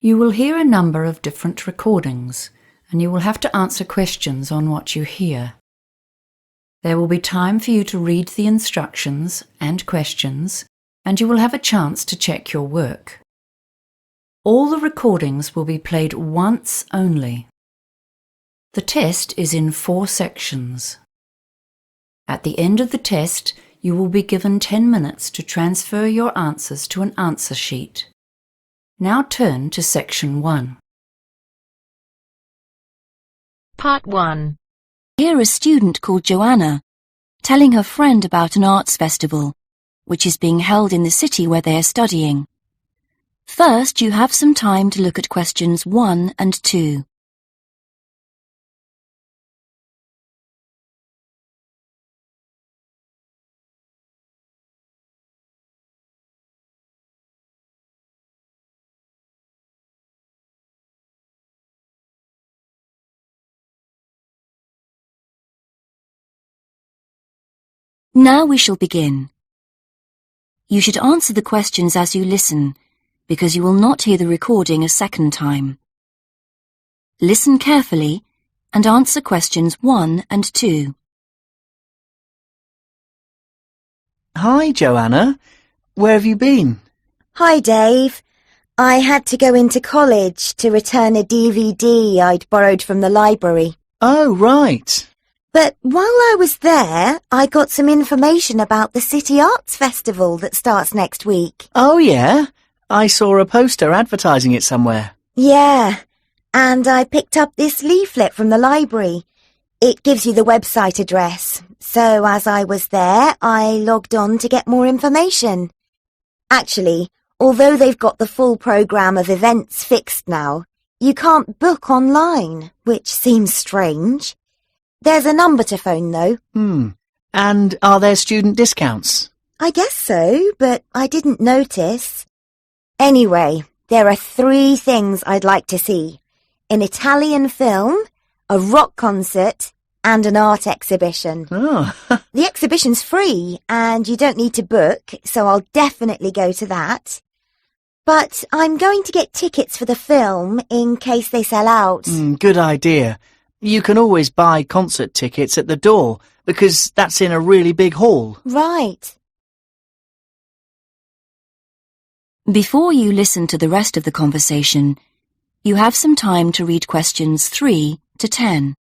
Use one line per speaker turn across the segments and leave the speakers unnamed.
You will hear a number of different recordings, and you will have to answer questions on what you hear. There will be time for you to read the instructions and questions, and you will have a chance to check your work. All the recordings will be played once only. The test is in 4 sections. At the end of the test, you will be given 10 minutes to transfer your answers to an answer sheet. Now turn to Section 1.
Part 1.
Hear a student called Joanna telling her friend about an arts festival, which is being held in the city where they are studying. First, you have some time to look at questions 1 and 2. Now we shall begin. You should answer the questions as you listen, because you will not hear the recording a second time. Listen carefully and answer questions 1 and 2.
Hi, Joanna. Where have you been?
Hi, Dave. I had to go into college to return a DVD I'd borrowed from the library.
Oh, right.
But while I was there, I got some information about the City Arts Festival that starts next week.
Oh, yeah? I saw a poster advertising it somewhere.
Yeah, and I picked up this leaflet from the library. It gives you the website address. So as I was there, I logged on to get more information. Actually, although they've got the full programme of events fixed now, you can't book online, which seems strange. There's a number to phone, though.
And are there student discounts?
I guess so, but I didn't notice. Anyway, there are 3 things I'd like to see. An Italian film, a rock concert, and an art exhibition.
Oh.
The exhibition's free, and you don't need to book, so I'll definitely go to that. But I'm going to get tickets for the film in case they sell out.
Good idea. You can always buy concert tickets at the door, because that's in a really big hall.
Right.
Before you listen to the rest of the conversation, you have some time to read questions 3 to 10.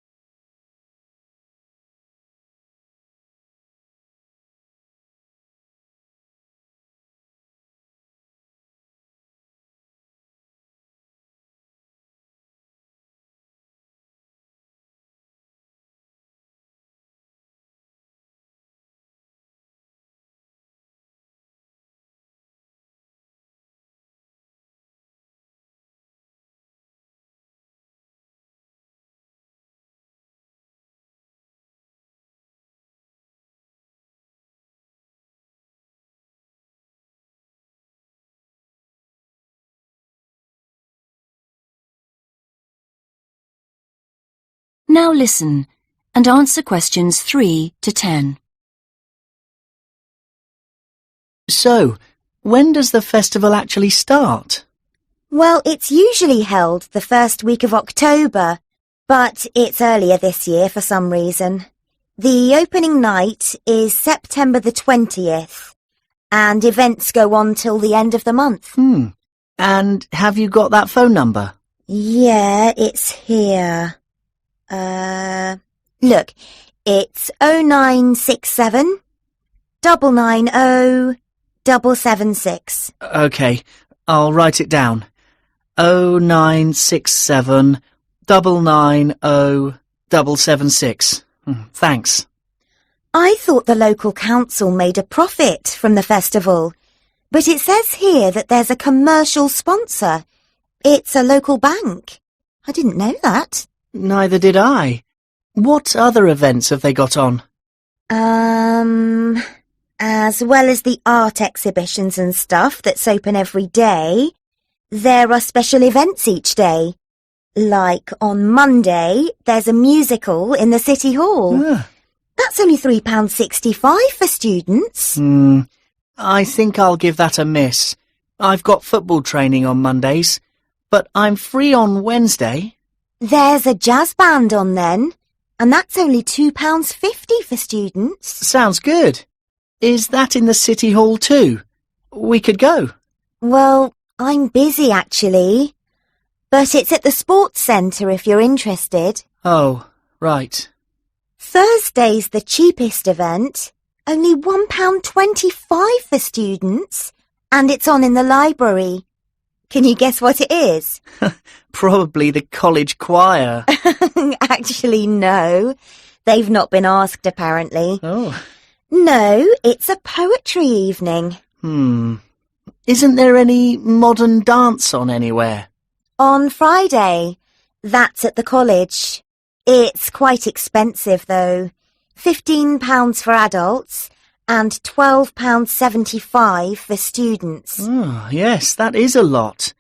Now listen and answer questions 3 to 10.
So, when does the festival actually start?
Well, it's usually held the first week of October, but it's earlier this year for some reason. The opening night is September the 20th, and events go on till the end of the month.
And have you got that phone number?
Yeah, it's here. Look, it's 0967 990 776.
OK, I'll write it down. 0967 990 776. Thanks.
I thought the local council made a profit from the festival, but it says here that there's a commercial sponsor. It's a local bank. I didn't know that.
Neither did I. What other events have they got on?
As well as the art exhibitions and stuff that's open every day, there are special events each day. Like on Monday, there's a musical in the City Hall. That's only £3.65 for students.
I think I'll give that a miss. I've got football training on Mondays. but I'm free on Wednesday.
There's a jazz band on then, and that's only £2.50 for students.
Sounds good. Is that in the City Hall too? We could go.
Well, I'm busy actually, but it's at the sports centre if you're interested.
Oh, right.
Thursday's the cheapest event, only £1.25 for students, and it's on in the library. Can you guess what it is?
Probably the college choir.
Actually, no. They've not been asked, apparently.
Oh.
No, it's a poetry evening.
Isn't there any modern dance on anywhere?
On Friday. That's at the college. It's quite expensive, though. £15 for adults and £12.75 for students.
Oh, yes, that is a lot.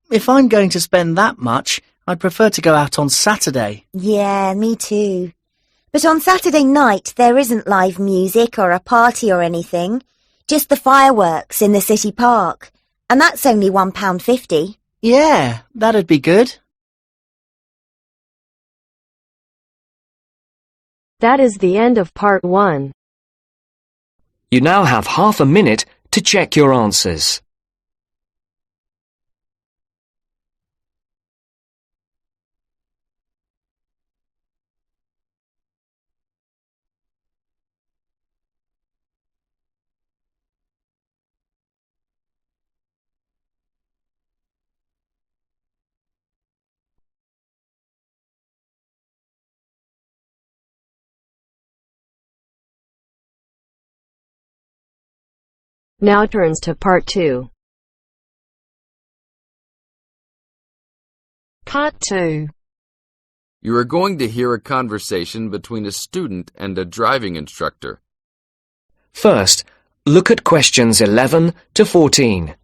If I'm going to spend that much, I'd prefer to go out on Saturday.
Yeah, me too. But on Saturday night, there isn't live music or a party or anything. Just the fireworks in the city park. And that's only £1.50.
Yeah, that'd be good.
That is the end of part 1.
You now have half a minute to check your answers.
Now turns to part 2. Part 2.
You are going to hear a conversation between a student and a driving instructor.
First, look at questions 11 to 14.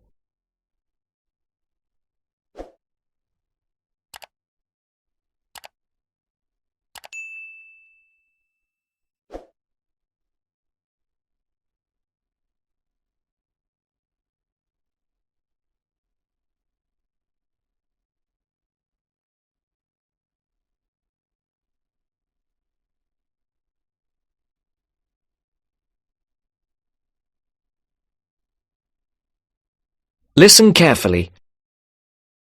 Listen carefully.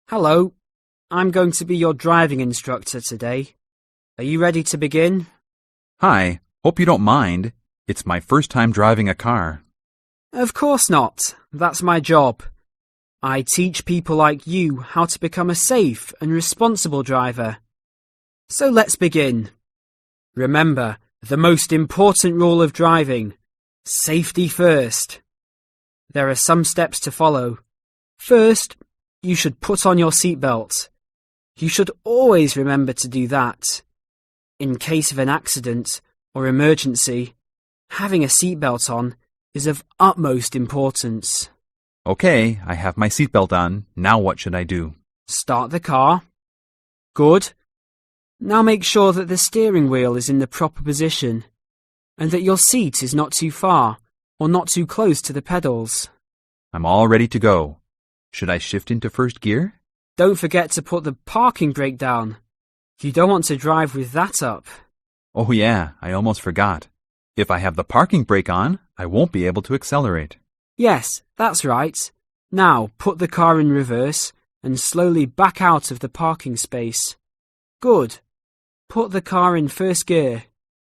Hello, I'm going to be your driving instructor today. Are you ready to begin?
Hi, hope you don't mind. It's my first time driving a car.
Of course not. That's my job. I teach people like you how to become a safe and responsible driver. So let's begin. Remember, the most important rule of driving: safety first. There are some steps to follow. First, you should put on your seatbelt. You should always remember to do that. In case of an accident or emergency, having a seatbelt on is of utmost importance.
Okay, I have my seatbelt on. Now what should I do?
Start the car. Good. Now make sure that the steering wheel is in the proper position and that your seat is not too far or not too close to the pedals.
I'm all ready to go. Should I shift into first gear?
Don't forget to put the parking brake down. You don't want to drive with that up.
Oh yeah, I almost forgot. If I have the parking brake on, I won't be able to accelerate.
Yes, that's right. Now put the car in reverse and slowly back out of the parking space. Good. Put the car in first gear.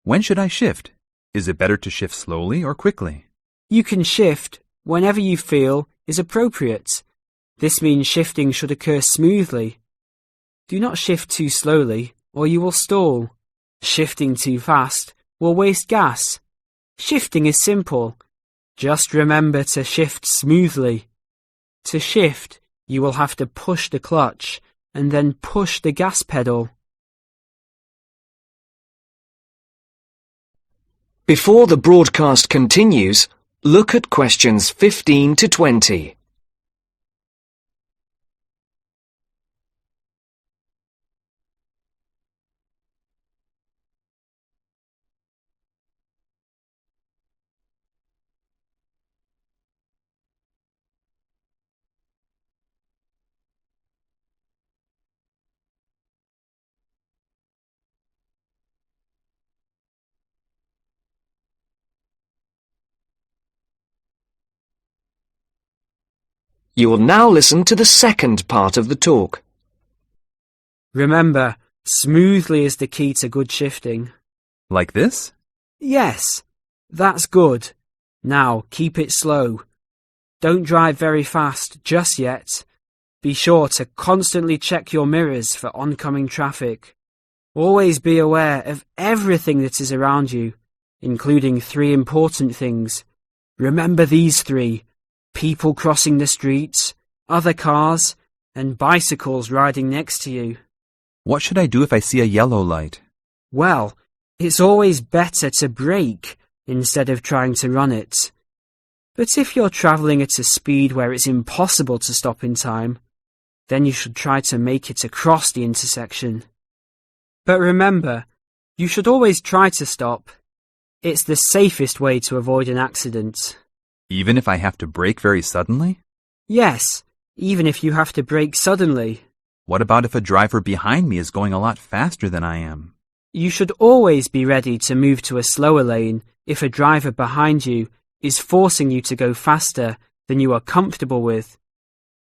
When should I shift? Is it better to shift slowly or quickly?
You can shift whenever you feel is appropriate. This means shifting should occur smoothly. Do not shift too slowly or you will stall. Shifting too fast will waste gas. Shifting is simple. Just remember to shift smoothly. To shift, you will have to push the clutch and then push the gas pedal.
Before the broadcast continues, look at questions 15 to 20. You will now listen to the second part of the talk.
Remember, smoothly is the key to good shifting.
Like this?
Yes, that's good. Now keep it slow. Don't drive very fast just yet. Be sure to constantly check your mirrors for oncoming traffic. Always be aware of everything that is around you, including 3 important things. Remember these 3: people crossing the streets, other cars, and bicycles riding next to you.
What should I do if I see a yellow light?
Well, it's always better to brake instead of trying to run it. But if you're travelling at a speed where it's impossible to stop in time, then you should try to make it across the intersection. But remember, you should always try to stop. It's the safest way to avoid an accident.
Even if I have to brake very suddenly?
Yes, even if you have to brake suddenly.
What about if a driver behind me is going a lot faster than I am?
You should always be ready to move to a slower lane if a driver behind you is forcing you to go faster than you are comfortable with.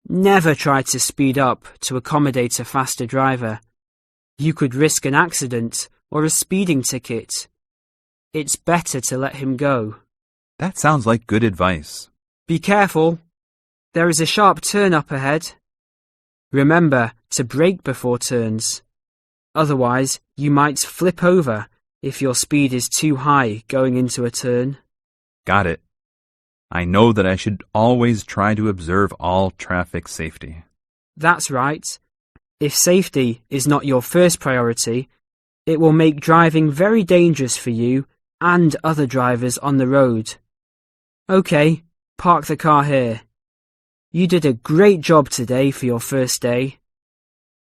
Never try to speed up to accommodate a faster driver. You could risk an accident or a speeding ticket. It's better to let him go.
That sounds like good advice.
Be careful. There is a sharp turn up ahead. Remember to brake before turns. Otherwise, you might flip over if your speed is too high going into a turn.
Got it. I know that I should always try to observe all traffic safety.
That's right. If safety is not your first priority, it will make driving very dangerous for you and other drivers on the road. Okay, park the car here. You did a great job today for your first day.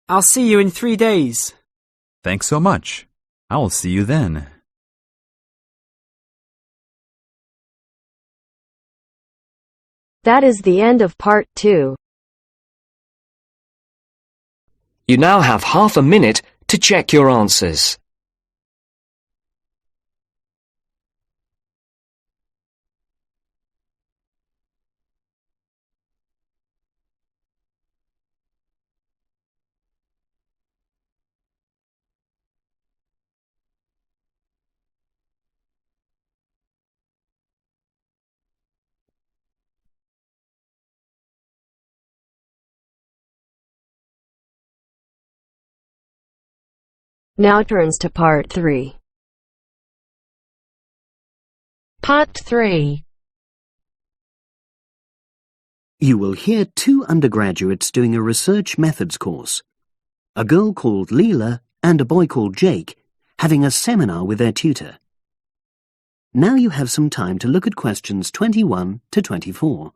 I'll see you in 3 days.
Thanks so much. I will see you then.
That is the end of part 2.
You now have half a minute to check your answers.
Now turns to part 3. Part 3.
You will hear 2 undergraduates doing a research methods course. A girl called Leela and a boy called Jake having a seminar with their tutor. Now you have some time to look at questions 21 to 24.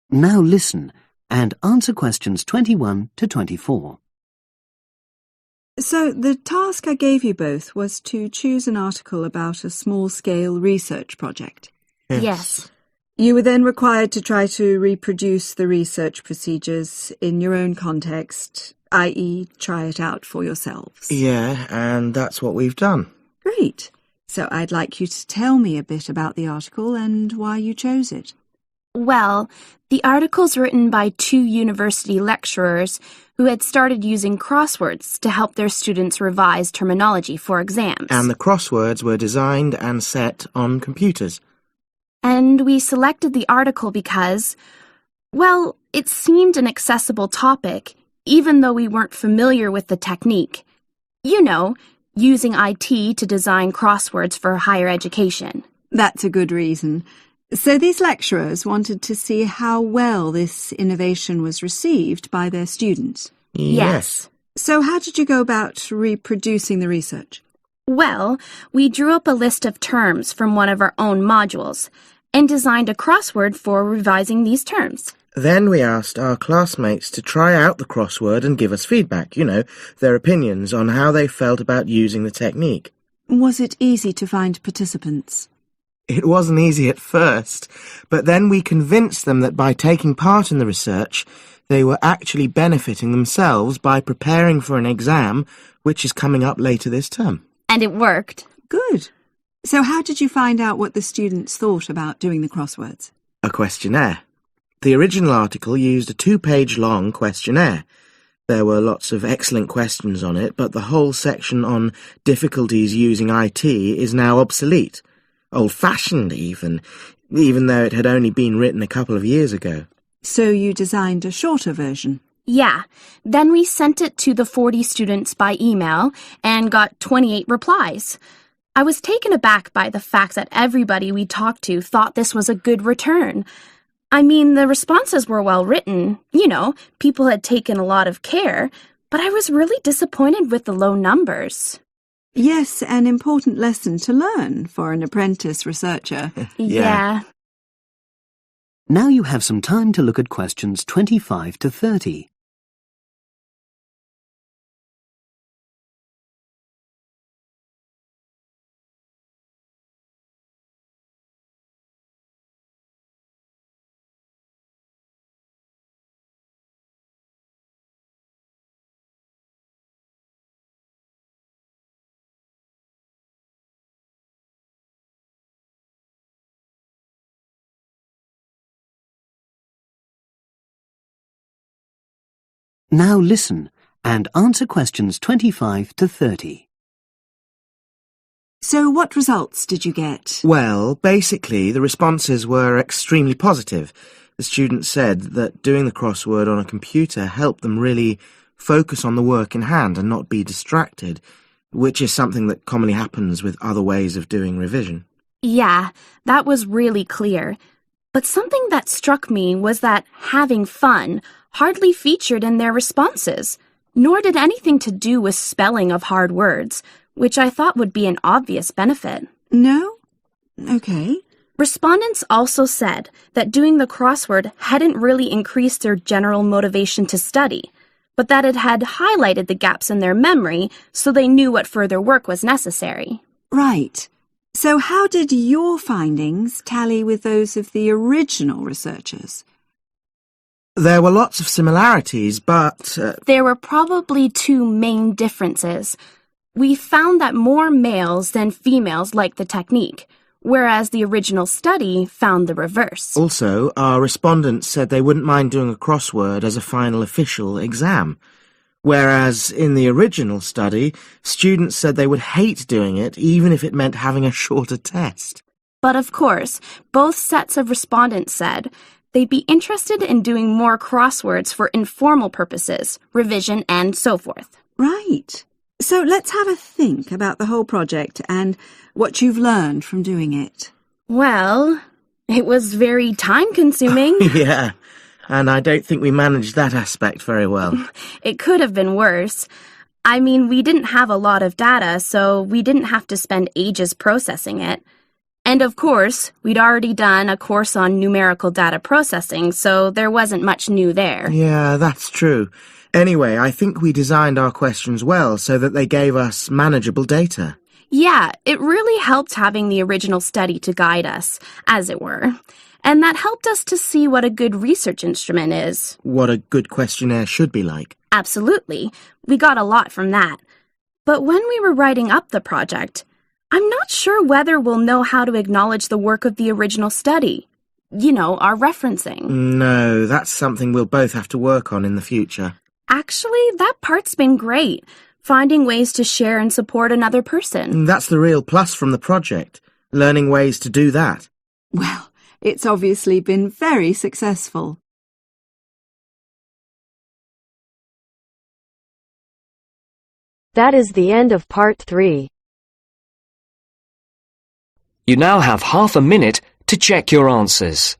Now listen and answer questions 21 to 24.
So the task I gave you both was to choose an article about a small-scale research project.
Yes.
You were then required to try to reproduce the research procedures in your own context, i.e. try it out for yourselves.
Yeah, and that's what we've done.
Great. So I'd like you to tell me a bit about the article and why you chose it.
Well, the article's written by 2 university lecturers who had started using crosswords to help their students revise terminology for exams.
And the crosswords were designed and set on computers.
And we selected the article because, well, it seemed an accessible topic, even though we weren't familiar with the technique. You know, using IT to design crosswords for higher education.
That's a good reason. So these lecturers wanted to see how well this innovation was received by their students.
Yes.
So how did you go about reproducing the research?
Well, we drew up a list of terms from one of our own modules and designed a crossword for revising these terms.
Then we asked our classmates to try out the crossword and give us feedback, their opinions on how they felt about using the technique.
Was it easy to find participants?
It wasn't easy at first, but then we convinced them that by taking part in the research, they were actually benefiting themselves by preparing for an exam which is coming up later this term.
And it worked.
Good. So how did you find out what the students thought about doing the crosswords?
A questionnaire. The original article used a 2-page long questionnaire. There were lots of excellent questions on it, but the whole section on difficulties using IT is now obsolete. Old-fashioned even though it had only been written a couple of years ago.
So you designed a shorter version?
Yeah. Then we sent it to the 40 students by email and got 28 replies. I was taken aback by the fact that everybody we talked to thought this was a good return. I mean, the responses were well written. People had taken a lot of care, but I was really disappointed with the low numbers.
Yes, an important lesson to learn for an apprentice researcher.
Yeah.
Now you have some time to look at questions 25 to 30. Now listen and answer questions 25 to 30.
So what results did you get?
Well, basically, the responses were extremely positive. The students said that doing the crossword on a computer helped them really focus on the work in hand and not be distracted, which is something that commonly happens with other ways of doing revision.
Yeah, that was really clear. But something that struck me was that having fun hardly featured in their responses, nor did anything to do with spelling of hard words, which I thought would be an obvious benefit.
No? Okay.
Respondents also said that doing the crossword hadn't really increased their general motivation to study, but that it had highlighted the gaps in their memory so they knew what further work was necessary.
Right. So how did your findings tally with those of the original researchers?
There were lots of similarities, but...
There were probably two main differences. We found that more males than females liked the technique, whereas the original study found the reverse.
Also, our respondents said they wouldn't mind doing a crossword as a final official exam, whereas in the original study, students said they would hate doing it even if it meant having a shorter test.
But of course, both sets of respondents said they'd be interested in doing more crosswords for informal purposes, revision, and so forth.
Right. So let's have a think about the whole project and what you've learned from doing it.
Well, it was very time-consuming.
Yeah, and I don't think we managed that aspect very well.
It could have been worse. I mean, we didn't have a lot of data, so we didn't have to spend ages processing it. And of course, we'd already done a course on numerical data processing, so there wasn't much new there.
Yeah, that's true. Anyway, I think we designed our questions well so that they gave us manageable data.
Yeah, it really helped having the original study to guide us, as it were. And that helped us to see what a good research instrument is.
What a good questionnaire should be like.
Absolutely. We got a lot from that. But when we were writing up the project, I'm not sure whether we'll know how to acknowledge the work of the original study. Our referencing.
No, that's something we'll both have to work on in the future.
Actually, that part's been great. Finding ways to share and support another person.
That's the real plus from the project. Learning ways to do that.
Well, it's obviously been very successful.
That is the end of part 3.
You now have half a minute to check your answers.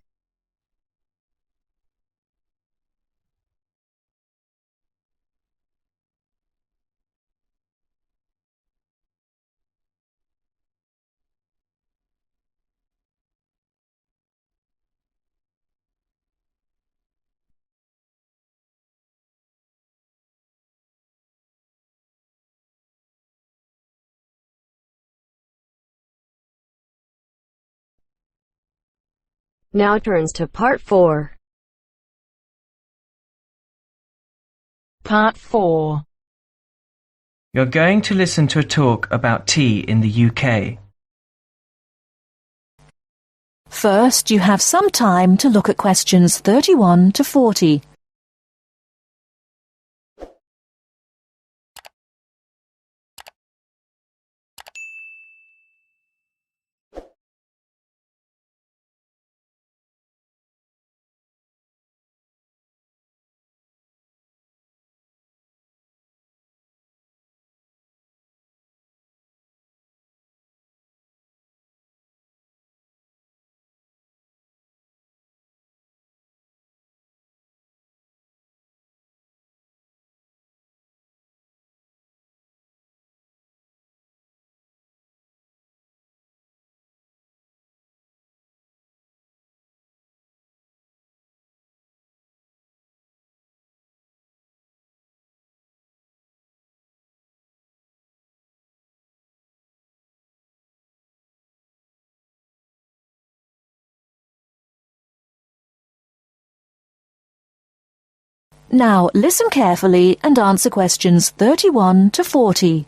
now turns to Part 4.
Part 4. You're going to listen to a talk about tea in the UK.
First, you have some time to look at questions 31 to 40. Now listen carefully and answer questions 31 to 40.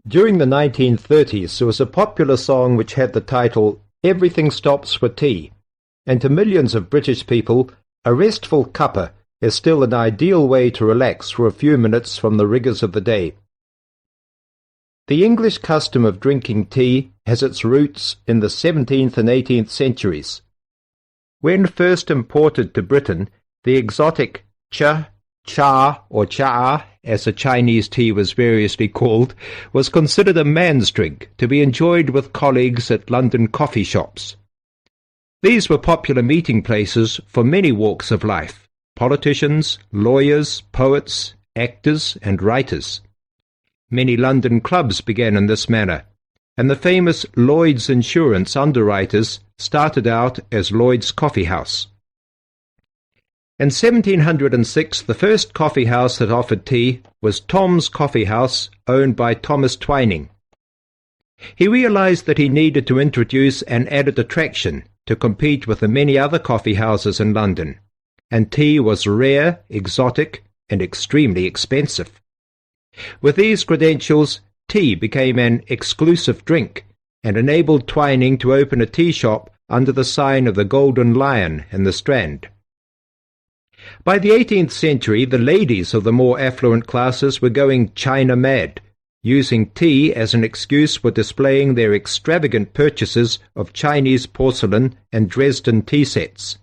During the 1930s, there was a popular song which had the title, "Everything Stops for Tea," and to millions of British people, a restful cuppa is still an ideal way to relax for a few minutes from the rigours of the day. The English custom of drinking tea has its roots in the 17th and 18th centuries. When first imported to Britain, the exotic cha, or cha, as the Chinese tea was variously called, was considered a man's drink to be enjoyed with colleagues at London coffee shops. These were popular meeting places for many walks of life: politicians, lawyers, poets, actors, and writers. Many London clubs began in this manner, and the famous Lloyd's Insurance underwriters started out as Lloyd's Coffee House. In 1706, the first coffee house that offered tea was Tom's Coffee House, owned by Thomas Twining. He realized that he needed to introduce an added attraction to compete with the many other coffee houses in London, and tea was rare, exotic, and extremely expensive. With these credentials, tea became an exclusive drink and enabled Twining to open a tea shop under the sign of the Golden Lion in the Strand. By the 18th century, the ladies of the more affluent classes were going China mad, using tea as an excuse for displaying their extravagant purchases of Chinese porcelain and Dresden tea sets.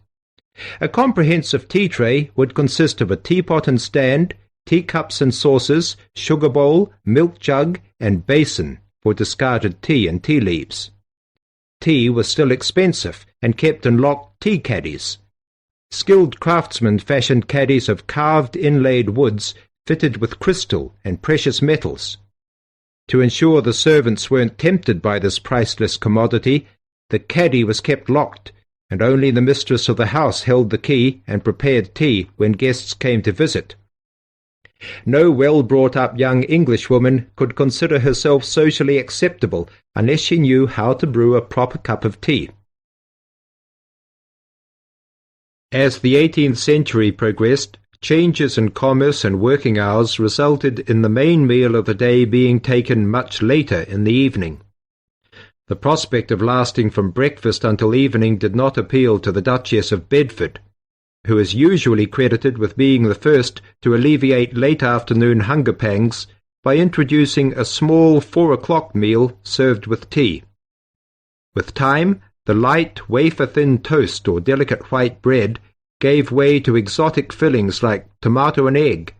A comprehensive tea tray would consist of a teapot and stand, teacups and saucers, sugar bowl, milk jug, and basin for discarded tea and tea leaves. Tea was still expensive and kept in locked tea caddies. Skilled craftsmen fashioned caddies of carved inlaid woods fitted with crystal and precious metals. To ensure the servants weren't tempted by this priceless commodity, the caddy was kept locked, and only the mistress of the house held the key and prepared tea when guests came to visit. No well-brought-up young Englishwoman could consider herself socially acceptable unless she knew how to brew a proper cup of tea. As the 18th century progressed, changes in commerce and working hours resulted in the main meal of the day being taken much later in the evening. The prospect of lasting from breakfast until evening did not appeal to the Duchess of Bedford, who is usually credited with being the first to alleviate late afternoon hunger pangs by introducing a small 4 o'clock meal served with tea. With time, the light, wafer-thin toast or delicate white bread gave way to exotic fillings like tomato and egg,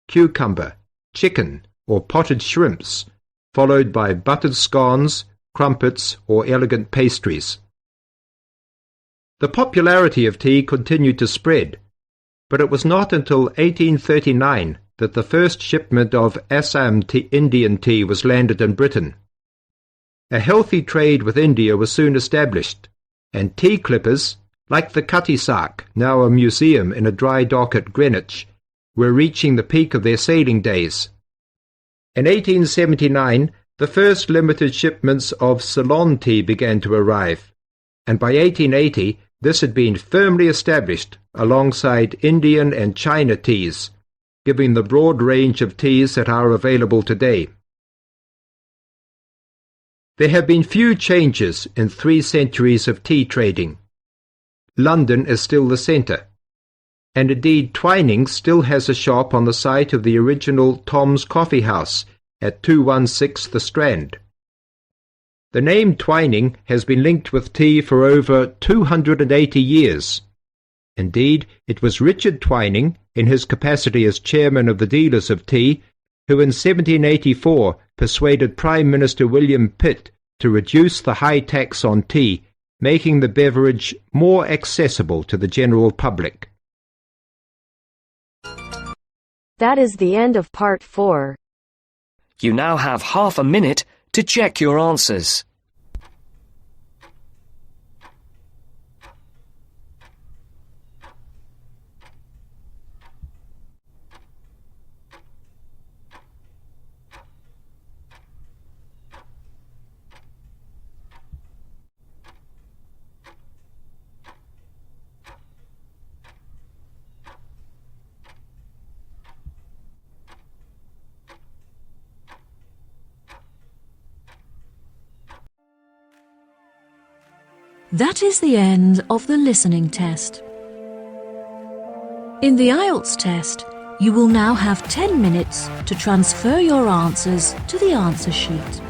cucumber, chicken, or potted shrimps, followed by buttered scones, crumpets, or elegant pastries. The popularity of tea continued to spread, but it was not until 1839 that the first shipment of Assam Indian tea was landed in Britain. A healthy trade with India was soon established, and tea clippers, like the Cutty Sark, now a museum in a dry dock at Greenwich, were reaching the peak of their sailing days. In 1879, the first limited shipments of Ceylon tea began to arrive, and by 1880 this had been firmly established alongside Indian and China teas, giving the broad range of teas that are available today. There have been few changes in 3 centuries of tea trading. London is still the centre, and indeed Twinings still has a shop on the site of the original Tom's Coffee House at 216 The Strand. The name Twining has been linked with tea for over 280 years. Indeed, it was Richard Twining, in his capacity as chairman of the dealers of tea, who in 1784 persuaded Prime Minister William Pitt to reduce the high tax on tea, making the beverage more accessible to the general public.
That is the end of part 4.
You now have half a minute to check your answers.
That is the end of the listening test. In the IELTS test, you will now have 10 minutes to transfer your answers to the answer sheet.